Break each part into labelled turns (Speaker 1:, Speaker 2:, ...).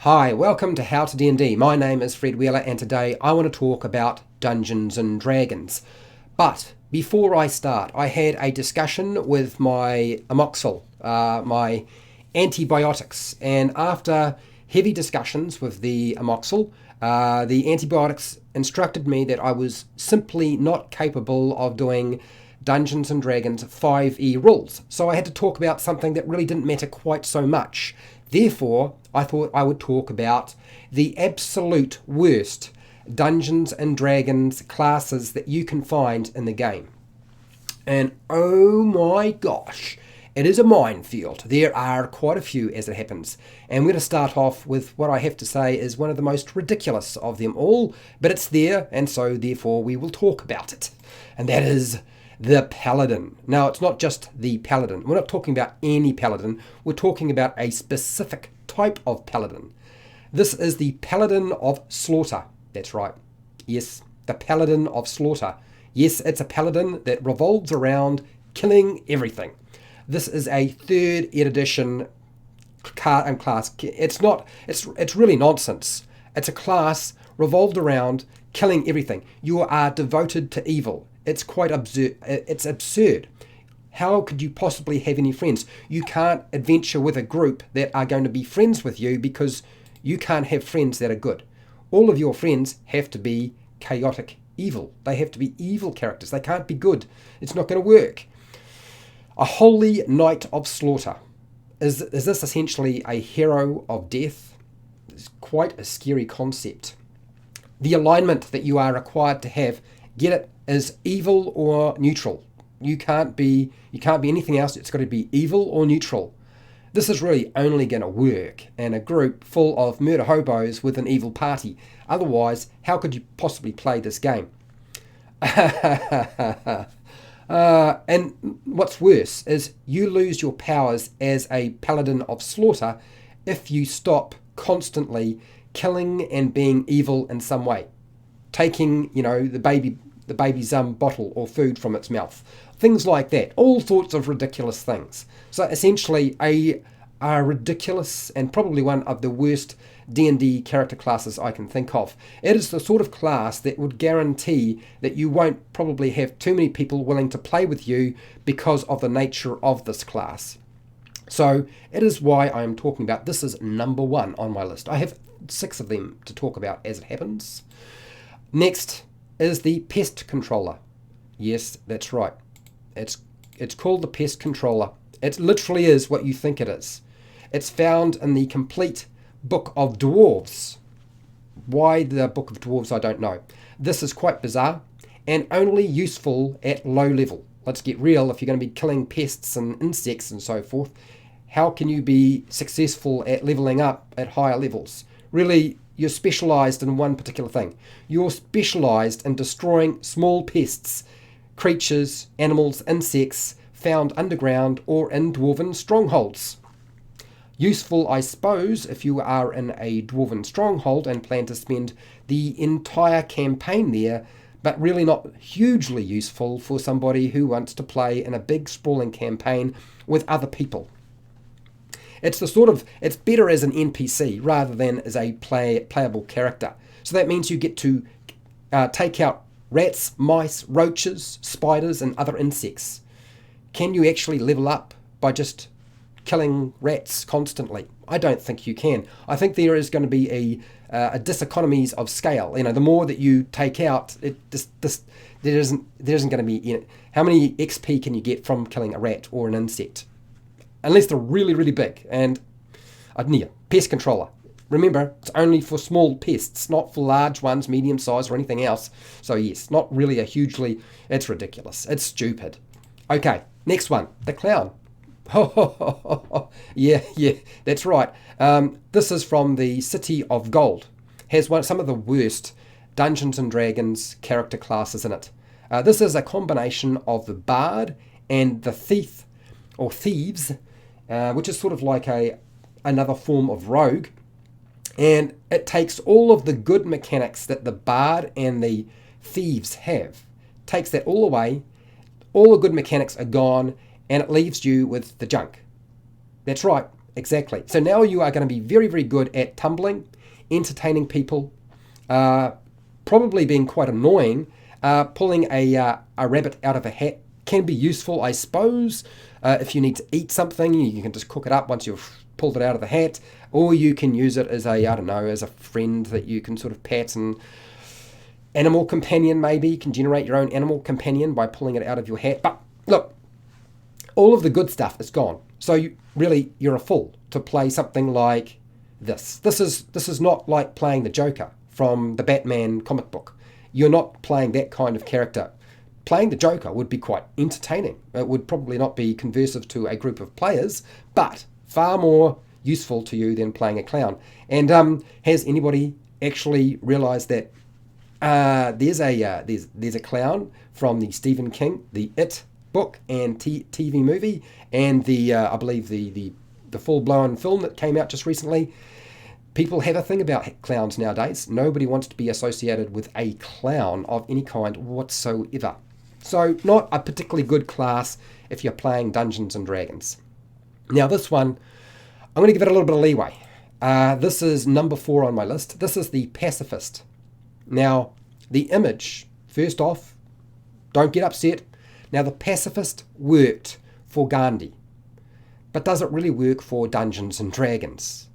Speaker 1: Hi, welcome to HowtoDandD. My name is Fred Wheeler and today I want to talk about Dungeons and Dragons. But before I start, I had a discussion with my amoxil, my antibiotics, and after heavy discussions with the amoxil, the antibiotics instructed me that I was simply not capable of doing Dungeons and Dragons 5e rules. So I had to talk about something that really didn't matter quite so much. Therefore, I thought I would talk about the absolute worst Dungeons and Dragons classes that you can find in the game. And oh my gosh, it is a minefield. There are quite a few as it happens. And we're going to start off with what I have to say is one of the most ridiculous of them all, but it's there, and so therefore we will talk about it. And that is the paladin. Now, it's not just the paladin. We're not talking about any paladin. We're talking about a specific type of paladin. This is the paladin of slaughter. That's right. Yes, the paladin of slaughter. Yes, it's a paladin that revolves around killing everything. This is a 3rd edition class. It's really nonsense. It's a class revolved around killing everything. You are devoted to evil. It's quite absurd. It's absurd. How could you possibly have any friends? You can't adventure with a group that are going to be friends with you because you can't have friends that are good. All of your friends have to be chaotic evil. They have to be evil characters. They can't be good. It's not going to work. A holy knight of slaughter. Is this essentially a hero of death? It's quite a scary concept. The alignment that you are required to have, get it, is evil or neutral. You can't be anything else. It's got to be evil or neutral. This is really only going to work in a group full of murder hobos with an evil party. Otherwise, how could you possibly play this game? And what's worse is you lose your powers as a paladin of slaughter if you stop constantly killing and being evil in some way. Taking, the baby's bottle or food from its mouth. Things like that. All sorts of ridiculous things. So essentially a ridiculous and probably one of the worst D&D character classes I can think of. It is the sort of class that would guarantee that you won't probably have too many people willing to play with you because of the nature of this class. So it is why I am talking about this is number 1 on my list. I have 6 of them to talk about as it happens. Next is the pest controller. Yes, that's right. It's called the pest controller. It literally is what you think it is. It's found in the complete Book of Dwarves. Why the Book of Dwarves, I don't know. This is quite bizarre and only useful at low level. Let's get real. If you're going to be killing pests and insects and so forth, how can you be successful at leveling up at higher levels? Really, you're specialized in one particular thing. You're specialized in destroying small pests, creatures, animals, insects found underground or in dwarven strongholds. Useful, I suppose, if you are in a dwarven stronghold and plan to spend the entire campaign there, but really not hugely useful for somebody who wants to play in a big sprawling campaign with other people. It's better as an NPC rather than as a playable character. So that means you get to take out rats, mice, roaches, spiders, and other insects. Can you actually level up by just killing rats constantly? I don't think you can. I think there is going to be a diseconomies of scale. The more that you take out, there isn't going to be. How many XP can you get from killing a rat or an insect? Unless they're really, really big. And pest controller. Remember, it's only for small pests, not for large ones, medium size, or anything else. So yes, not really it's ridiculous. It's stupid. Okay, next one, the clown. Yeah, that's right. This is from the City of Gold. Has some of the worst Dungeons and Dragons character classes in it. This is a combination of the bard and the thief or thieves, which is sort of like another form of rogue. And it takes all of the good mechanics that the bard and the thieves have, takes that all away, all the good mechanics are gone, and it leaves you with the junk. That's right, Exactly. So now you are going to be very, very good at tumbling, entertaining people, probably being quite annoying. Pulling a rabbit out of a hat can be useful, I suppose. If you need to eat something, you can just cook it up once you've pulled it out of the hat, or you can use it as as a friend that you can sort of pet, and animal companion maybe. You can generate your own animal companion by pulling it out of your hat. But look, all of the good stuff is gone. So you're a fool to play something like this. This is not like playing the Joker from the Batman comic book. You're not playing that kind of character. Playing the Joker would be quite entertaining. It would probably not be conducive to a group of players, but far more useful to you than playing a clown. And has anybody actually realised that there's a clown from the Stephen King, the It book and TV movie, and the I believe the full-blown film that came out just recently? People have a thing about clowns nowadays. Nobody wants to be associated with a clown of any kind whatsoever. So not a particularly good class if you're playing Dungeons and Dragons. Now this one, I'm going to give it a little bit of leeway. This is number 4 on my list. This is the pacifist. Now, the image, first off, don't get upset. Now, the pacifist worked for Gandhi, but does it really work for Dungeons and Dragons?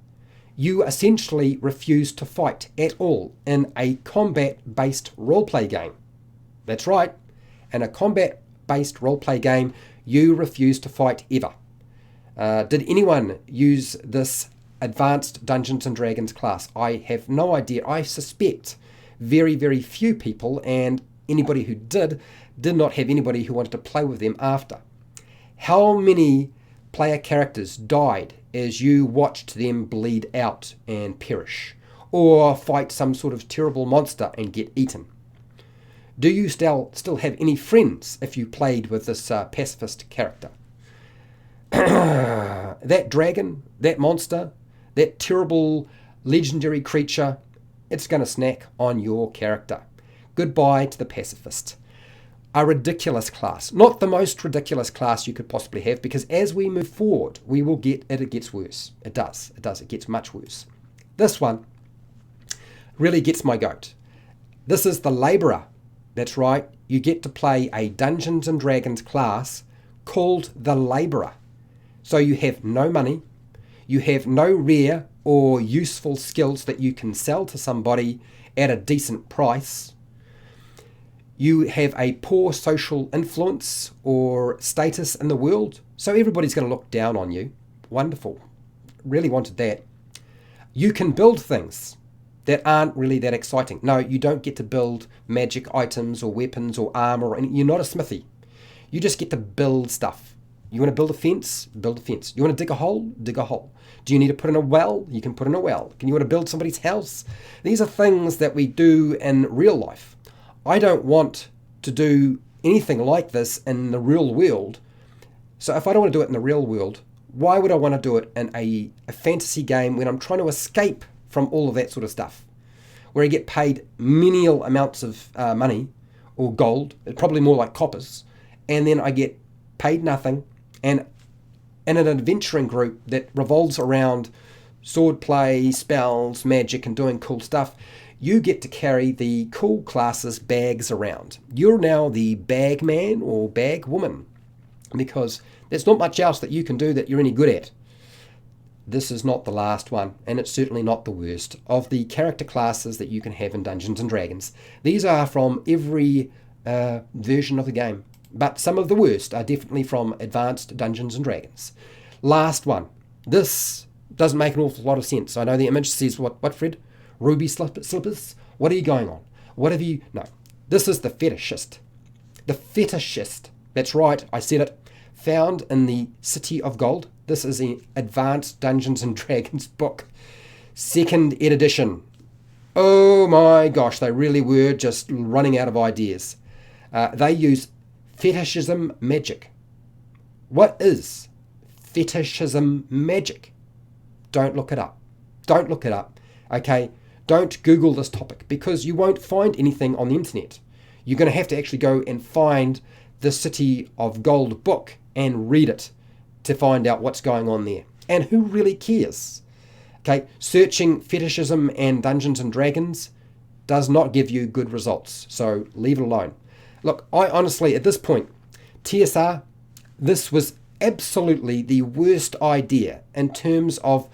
Speaker 1: You essentially refuse to fight at all in a combat-based roleplay game. That's right. In a combat-based roleplay game, you refuse to fight ever. Did anyone use this advanced Dungeons and Dragons class? I have no idea. I suspect very, very few people, and anybody who did not have anybody who wanted to play with them after. How many player characters died as you watched them bleed out and perish, or fight some sort of terrible monster and get eaten? Do you still have any friends if you played with this pacifist character? That dragon, that monster, that terrible legendary creature, it's going to snack on your character. Goodbye to the pacifist. A ridiculous class. Not the most ridiculous class you could possibly have, because as we move forward, we will get it gets worse. It does. It gets much worse. This one really gets my goat. This is the labourer. That's right. You get to play a Dungeons and Dragons class called the labourer. So you have no money. You have no rare or useful skills that you can sell to somebody at a decent price. You have a poor social influence or status in the world, so everybody's going to look down on you. Wonderful. Really wanted that. You can build things that aren't really that exciting. No, you don't get to build magic items or weapons or armor. You're not a smithy. You just get to build stuff. You want to build a fence? Build a fence. You want to dig a hole? Dig a hole. Do you need to put in a well? You can put in a well. You want to build somebody's house? These are things that we do in real life. I don't want to do anything like this in the real world. So if I don't want to do it in the real world, why would I want to do it in a fantasy game when I'm trying to escape from all of that sort of stuff? Where I get paid menial amounts of money or gold, probably more like coppers, and then I get paid nothing, and in an adventuring group that revolves around swordplay, spells, magic, and doing cool stuff, you get to carry the cool classes bags around. You're now the bag man or bag woman, because there's not much else that you can do that you're any good at. This is not the last one, and it's certainly not the worst of the character classes that you can have in Dungeons and Dragons. These are from every version of the game, but some of the worst are definitely from Advanced Dungeons and Dragons. Last one. This doesn't make an awful lot of sense. I know the image says, what Fred? Ruby slippers? What are you going on? What have you... No. This is the fetishist. The fetishist. That's right, I said it. Found in the City of Gold. This is the Advanced Dungeons and Dragons book. 2nd edition. Oh my gosh, they really were just running out of ideas. They use fetishism magic. What is fetishism magic? Don't look it up. Don't look it up. Okay? Don't Google this topic, because you won't find anything on the internet. You're going to have to actually go and find the City of Gold book and read it to find out what's going on there. And who really cares? Okay, searching fetishism and Dungeons and Dragons does not give you good results, so leave it alone. Look, I honestly, at this point, TSR, this was absolutely the worst idea in terms of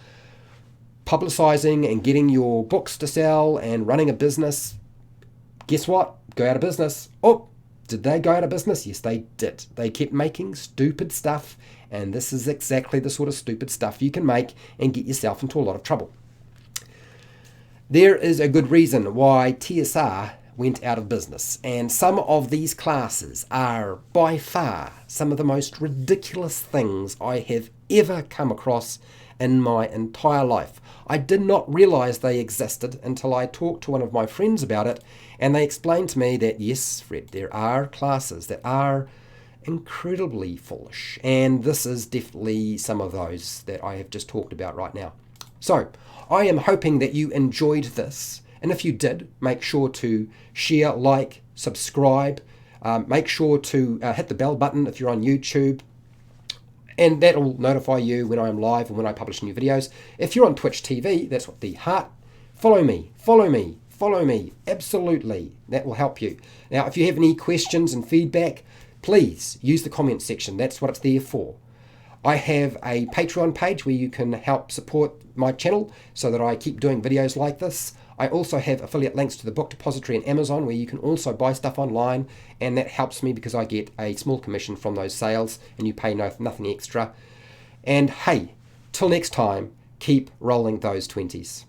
Speaker 1: publicizing and getting your books to sell and running a business. Guess what? Go out of business. Oh, did they go out of business? Yes, they did. They kept making stupid stuff, and this is exactly the sort of stupid stuff you can make and get yourself into a lot of trouble. There is a good reason why TSR went out of business, and some of these classes are by far some of the most ridiculous things I have ever come across in my entire life. I did not realize they existed until I talked to one of my friends about it, and they explained to me that yes, Fred, there are classes that are incredibly foolish, and this is definitely some of those that I have just talked about right now. So I am hoping that you enjoyed this, and if you did, make sure to share, like, subscribe, make sure to hit the bell button if you're on YouTube, and that will notify you when I'm live and when I publish new videos. If you're on Twitch TV, that's what the heart, follow me, absolutely, that will help you. Now, if you have any questions and feedback, please use the comment section, that's what it's there for. I have a Patreon page where you can help support my channel so that I keep doing videos like this. I also have affiliate links to the book depository and Amazon where you can also buy stuff online, and that helps me because I get a small commission from those sales and you pay nothing extra. And hey, till next time, keep rolling those 20s.